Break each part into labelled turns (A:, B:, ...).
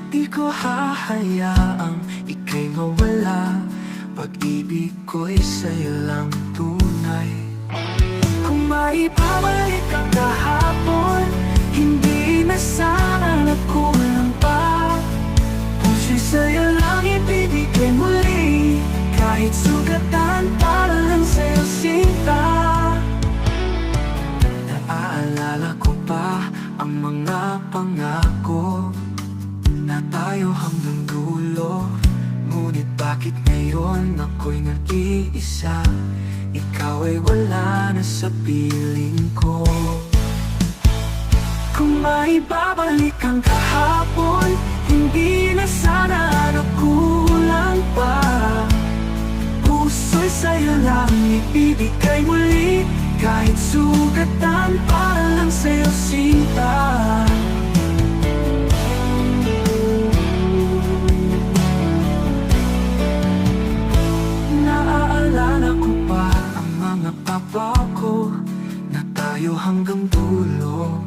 A: Di ko hahayaang ika'y mawala. Pag-ibig ko'y sa'yo lang tunay. Kung maibabalik ang kahapon, hindi na sana nagkulang pa. Puso'y sa'yo lang ibibigay muli, kahit sugatan para lang sa'yo sinta. Naaalala ko pa ang mga pangako na tayo hanggang dulo. Ngunit bakit ngayon ako'y nag-iisa? Ikaw ay wala na sa piling ko. Kung maibabalik ang kahapon, hindi na sana nagkulang pa. Puso'y sa'yo lang ibibigay muli, kahit sugatan para lang sa'yo sinta. Naaalala ko pa ang mga pangako na tayo hanggang dulo.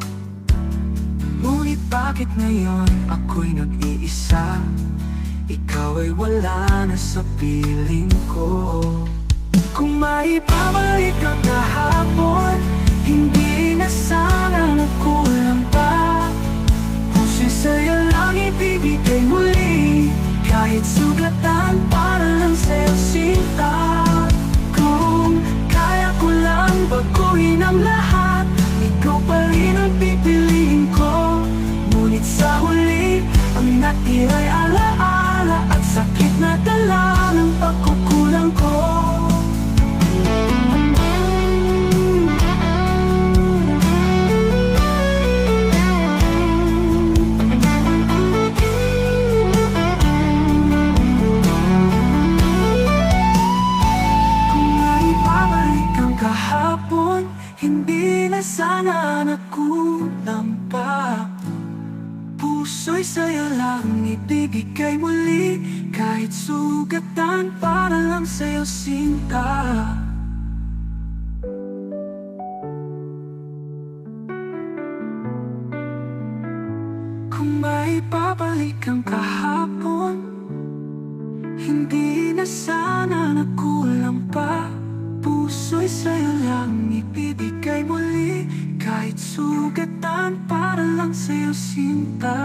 A: Ngunit bakit ngayon ako'y nag-iisa? Ikaw ay wala na sa piling ko. Kung maibabalik ang kahapon, hindi na sana nagkulang pa. Puso'y sa'yo lang ibibigay muli, kahit sugatan para lang sa'yo sinta. Kung kaya ko lang baguhin ang lahat, ikaw pa rin ang pipiliin ko. Ngunit sa huli, ang natira'y alaala at sakit na dala ng pagkukulang ko. Hindi na sana nagkulang pa. Puso'y sa'yo lang ibibigay muli, kahit sugatan para lang sa'yo sinta. Kung maibabalik ang kahapon, hindi na sana nagkulang pa. Puso'y sa'yo lang ibibigay muli, kahit sugatan para lang sa'yo sinta.